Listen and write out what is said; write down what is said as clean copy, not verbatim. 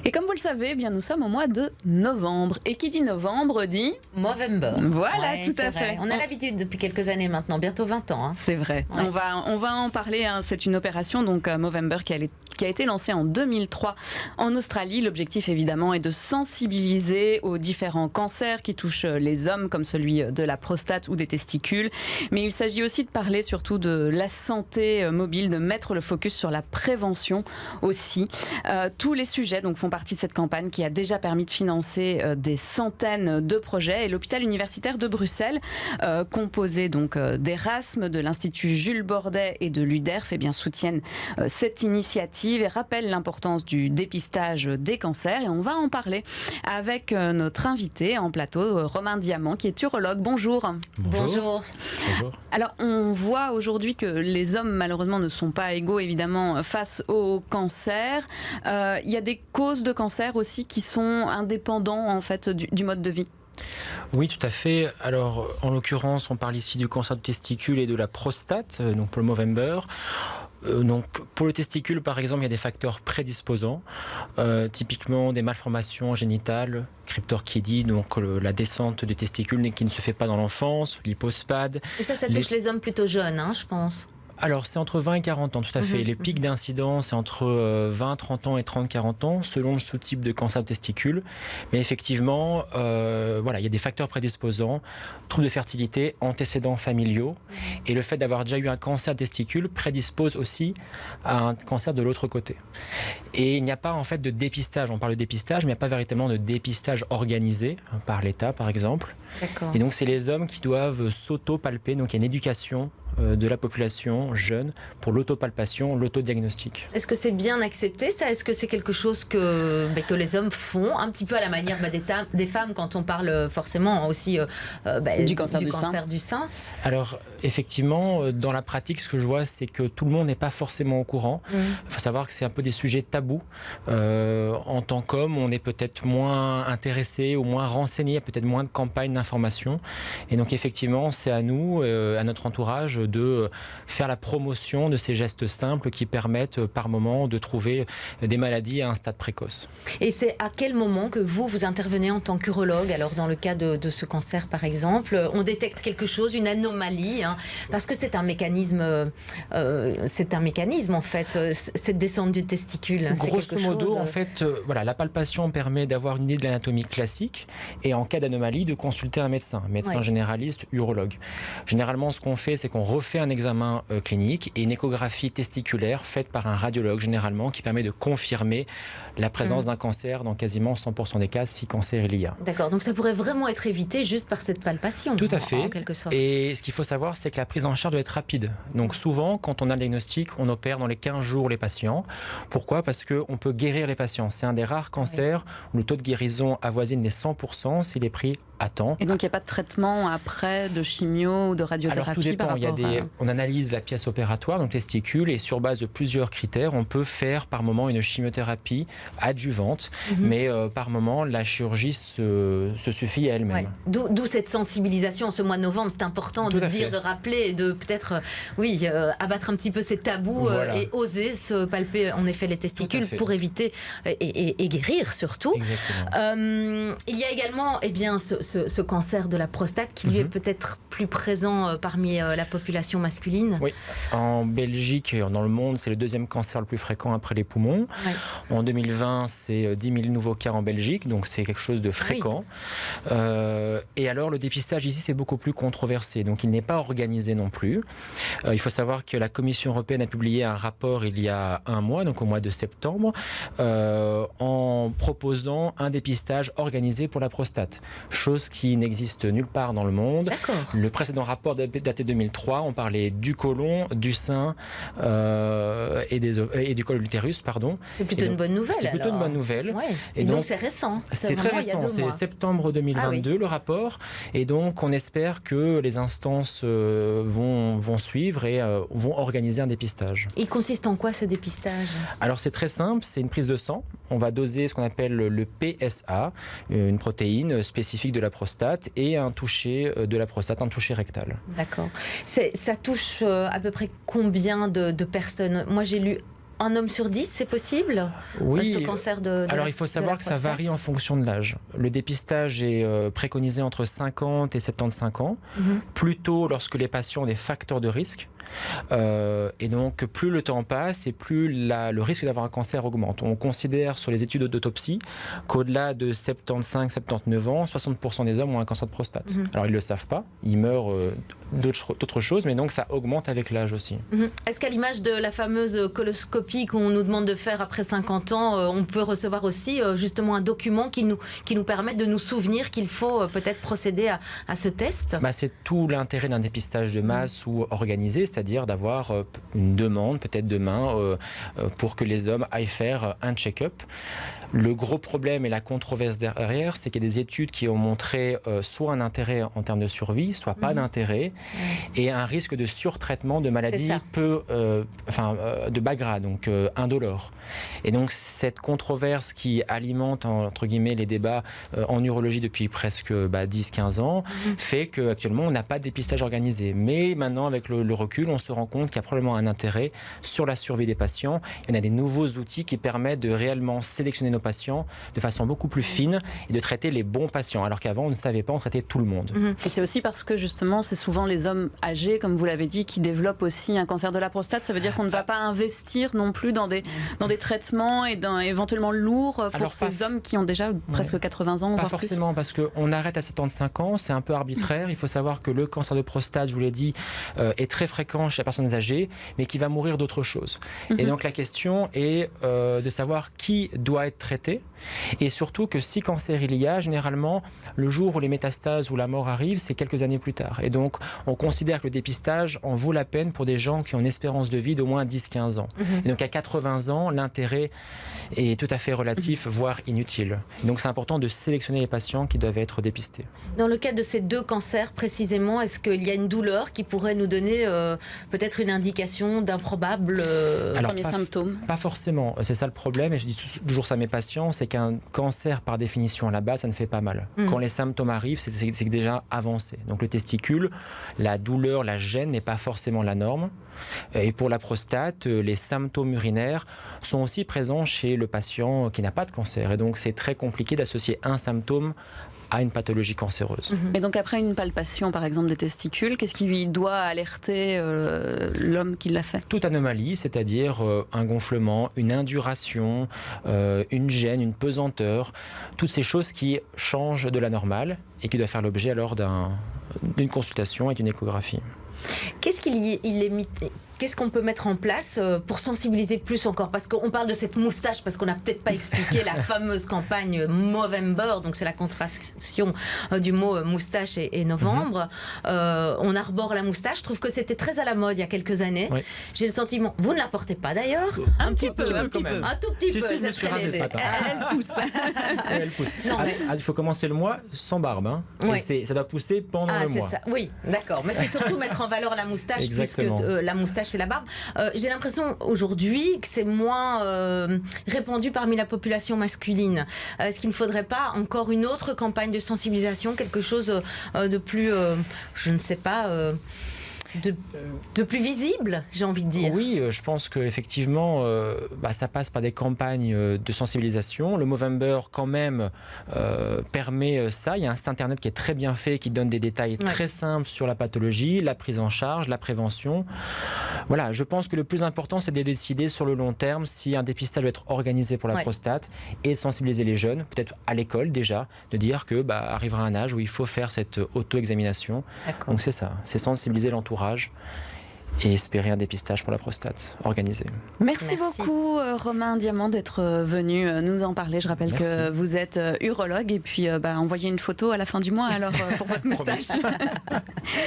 Et comme vous le savez, eh bien, nous sommes au mois de novembre. Et qui dit novembre dit Movember. Voilà, Ouais, tout à fait. On a l'habitude depuis quelques années maintenant, bientôt 20 ans. Hein. C'est vrai. Ouais. On va en parler. Hein. C'est une opération, donc Movember, qui a été lancée en 2003 en Australie. L'objectif, évidemment, est de sensibiliser aux différents cancers qui touchent les hommes, comme celui de la prostate ou des testicules. Mais il s'agit aussi de parler surtout de la santé mobile, de mettre le focus sur la prévention aussi. Tous les sujets donc, font partie de cette campagne qui a déjà permis de financer des centaines de projets. Et l'hôpital universitaire de Bruxelles, composé donc d'Erasme, de l'Institut Jules Bordet et de l'UDERF, eh bien, soutiennent cette initiative et rappellent l'importance du dépistage des cancers. Et on va en parler avec notre invité en plateau, Romain Diamant, qui est urologue. Bonjour. Bonjour. Alors, on voit aujourd'hui que les hommes, malheureusement, ne sont pas égaux, évidemment, face au cancer. Il y a des causes de cancer aussi qui sont indépendants, en fait, du mode de vie. Oui, tout à fait. Alors, en l'occurrence, on parle ici du cancer du testicule et de la prostate, donc pour le Movember. Donc, pour le testicule, par exemple, il y a des facteurs prédisposants, typiquement des malformations génitales, cryptorchidie, donc la descente du testicule qui ne se fait pas dans l'enfance, l'hypospade. Et ça touche les hommes plutôt jeunes, hein, je pense. Alors, c'est entre 20 et 40 ans, tout à fait. Les pics d'incidence, c'est entre 20, 30 ans et 30, 40 ans, selon le sous-type de cancer de testicule. Mais effectivement, voilà, il y a des facteurs prédisposants, troubles de fertilité, antécédents familiaux. Et le fait d'avoir déjà eu un cancer de testicule prédispose aussi à un cancer de l'autre côté. Et il n'y a pas, en fait, de dépistage. On parle de dépistage, mais il n'y a pas véritablement de dépistage organisé par l'État, par exemple. D'accord. Et donc, c'est les hommes qui doivent s'auto-palper. Donc, il y a une éducation de la population jeune pour l'autopalpation, l'autodiagnostic. Est-ce que c'est bien accepté ça? Est-ce que c'est quelque chose que les hommes font un petit peu à la manière des femmes quand on parle forcément aussi du cancer du sein? Alors effectivement, dans la pratique, ce que je vois, c'est que tout le monde n'est pas forcément au courant. Il faut savoir que c'est un peu des sujets tabous. En tant qu'homme, on est peut-être moins intéressé ou moins renseigné, il y a peut-être moins de campagnes d'information. Et donc effectivement, c'est à nous, à notre entourage, de faire la promotion de ces gestes simples qui permettent par moment de trouver des maladies à un stade précoce. Et c'est à quel moment que vous intervenez en tant qu'urologue? Alors dans le cas de ce cancer par exemple, on détecte quelque chose, une anomalie, hein, parce que c'est un mécanisme en fait, cette descente du testicule. Grosso modo, en fait, voilà, la palpation permet d'avoir une idée de l'anatomie classique et en cas d'anomalie de consulter un médecin généraliste, urologue. Généralement, ce qu'on fait, c'est qu'on refait un examen clinique et une échographie testiculaire faite par un radiologue généralement qui permet de confirmer la présence d'un cancer dans quasiment 100% des cas si cancer il y a. D'accord, donc ça pourrait vraiment être évité juste par cette palpation. Tout à fait. En quelque sorte. Et ce qu'il faut savoir, c'est que la prise en charge doit être rapide. Donc souvent, quand on a le diagnostic, on opère dans les 15 jours les patients. Pourquoi? Parce qu'on peut guérir les patients. C'est un des rares cancers où le taux de guérison avoisine les 100% s'il est pris à temps. Et donc il n'y a pas de traitement après de chimio ou de radiothérapie? Alors tout dépend. On analyse la pièce opératoire, donc testicule, et sur base de plusieurs critères, on peut faire par moment une chimiothérapie adjuvante, mais par moment la chirurgie se suffit à elle-même. Ouais. D'où cette sensibilisation en ce mois de novembre. C'est important de rappeler et de peut-être abattre un petit peu ces tabous et oser se palper en effet les testicules pour éviter et guérir surtout. Il y a également ce cancer de la prostate qui lui est peut-être plus présent parmi la population masculine. Oui, en Belgique et dans le monde, c'est le deuxième cancer le plus fréquent après les poumons. En 2020, c'est 10 000 nouveaux cas en Belgique, donc c'est quelque chose de fréquent. Et alors, le dépistage ici, c'est beaucoup plus controversé, donc il n'est pas organisé non plus. Il faut savoir que la Commission européenne a publié un rapport il y a un mois, donc au mois de septembre, en proposant un dépistage organisé pour la prostate, chose qui n'existe nulle part dans le monde. Le précédent rapport daté de 2003, on parlait du côlon, du sein et du col de l'utérus, pardon. C'est plutôt une bonne nouvelle. C'est plutôt une bonne nouvelle. Ouais. Et donc c'est récent. C'est très récent, c'est septembre 2022 le rapport. Et donc on espère que les instances vont suivre et vont organiser un dépistage. Il consiste en quoi ce dépistage? Alors c'est très simple, c'est une prise de sang. On va doser ce qu'on appelle le PSA, une protéine spécifique de la prostate, et un toucher de la prostate, un toucher rectal. D'accord. Ça touche à peu près combien de personnes? Moi j'ai lu un homme sur 10, c'est possible? Oui. Ce cancer de Alors, il faut savoir que ça varie en fonction de l'âge. Le dépistage est préconisé entre 50 et 75 ans, plutôt lorsque les patients ont des facteurs de risque. Et donc, plus le temps passe et plus le risque d'avoir un cancer augmente. On considère sur les études d'autopsie qu'au-delà de 75-79 ans, 60% des hommes ont un cancer de prostate. Alors, ils ne le savent pas, ils meurent d'autres choses, mais donc ça augmente avec l'âge aussi. Est-ce qu'à l'image de la fameuse coloscopie qu'on nous demande de faire après 50 ans, on peut recevoir aussi justement un document qui nous permet de nous souvenir qu'il faut peut-être procéder à ce test? C'est tout l'intérêt d'un dépistage de masse ou organisé, c'est-à-dire d'avoir une demande peut-être demain pour que les hommes aillent faire un check-up. Le gros problème et la controverse derrière, c'est qu'il y a des études qui ont montré soit un intérêt en termes de survie, soit pas d'intérêt, et un risque de surtraitement de maladies de bas grade, donc indolores. Et donc cette controverse qui alimente entre guillemets les débats en urologie depuis presque 10-15 ans fait qu'actuellement on n'a pas de dépistage organisé. Mais maintenant avec le recul, on se rend compte qu'il y a probablement un intérêt sur la survie des patients. Il y a des nouveaux outils qui permettent de réellement sélectionner nos patients de façon beaucoup plus fine et de traiter les bons patients, alors qu'avant on ne savait pas, on traitait tout le monde. Et c'est aussi parce que justement c'est souvent les hommes âgés, comme vous l'avez dit, qui développent aussi un cancer de la prostate. Ça veut dire qu'on ne va pas investir non plus dans des traitements et éventuellement lourds pour ces hommes qui ont déjà presque 80 ans. Pas forcément, parce qu'on arrête à 75 ans, c'est un peu arbitraire. Il faut savoir que le cancer de prostate, je vous l'ai dit, est très fréquent chez les personnes âgées, mais qui va mourir d'autre chose. Et donc la question est de savoir qui doit être traité, et surtout que si cancer il y a, généralement, le jour où les métastases ou la mort arrivent, c'est quelques années plus tard. Et donc, on considère que le dépistage en vaut la peine pour des gens qui ont une espérance de vie d'au moins 10-15 ans. Et donc, à 80 ans, l'intérêt est tout à fait relatif, voire inutile. Et donc, c'est important de sélectionner les patients qui doivent être dépistés. Dans le cas de ces deux cancers, précisément, est-ce qu'il y a une douleur qui pourrait nous donner peut-être une indication d'improbable premier symptôme? Pas forcément. C'est ça le problème. Et je dis toujours ça à mes patients, c'est qu'un cancer, par définition, à la base, ça ne fait pas mal. Quand les symptômes arrivent, c'est déjà avancé. Donc le testicule, la douleur, la gêne n'est pas forcément la norme. Et pour la prostate, les symptômes urinaires sont aussi présents chez le patient qui n'a pas de cancer. Et donc c'est très compliqué d'associer un symptôme à une pathologie cancéreuse. Et donc après une palpation par exemple des testicules, qu'est-ce qui doit alerter l'homme qui l'a fait? Toute anomalie, c'est-à-dire un gonflement, une induration, une gêne, une pesanteur, toutes ces choses qui changent de la normale et qui doivent faire l'objet alors d'une consultation et d'une échographie. Qu'est-ce qu'on peut mettre en place pour sensibiliser plus encore? Parce qu'on parle de cette moustache, parce qu'on n'a peut-être pas expliqué la fameuse campagne Movember, donc c'est la contraction du mot moustache et novembre. On arbore la moustache. Je trouve que c'était très à la mode il y a quelques années. Oui. J'ai le sentiment, vous ne la portez pas d'ailleurs? Un tout petit peu. Un tout petit peu. Je me suis rasé ce matin. Elle pousse. Elle pousse. Non, mais... il faut commencer le mois sans barbe. Oui. Et ça doit pousser pendant le mois. Ça. Oui, d'accord. Mais c'est surtout mettre en valeur la moustache plus que la moustache et la barbe. J'ai l'impression aujourd'hui que c'est moins répandu parmi la population masculine. Est-ce qu'il ne faudrait pas encore une autre campagne de sensibilisation, quelque chose de plus, je ne sais pas... de plus visible, j'ai envie de dire. Oui, je pense qu'effectivement, ça passe par des campagnes de sensibilisation. Le Movember, quand même, permet ça. Il y a un site internet qui est très bien fait, qui donne des détails très simples sur la pathologie, la prise en charge, la prévention. Voilà, je pense que le plus important, c'est de décider sur le long terme si un dépistage doit être organisé pour la prostate et de sensibiliser les jeunes, peut-être à l'école déjà, de dire que arrivera un âge où il faut faire cette auto-examination. Donc c'est ça, c'est sensibiliser l'entourage et espérer un dépistage pour la prostate organisé. Merci beaucoup Romain Diamant d'être venu nous en parler. Je rappelle que vous êtes urologue et puis envoyez une photo à la fin du mois alors pour votre moustache.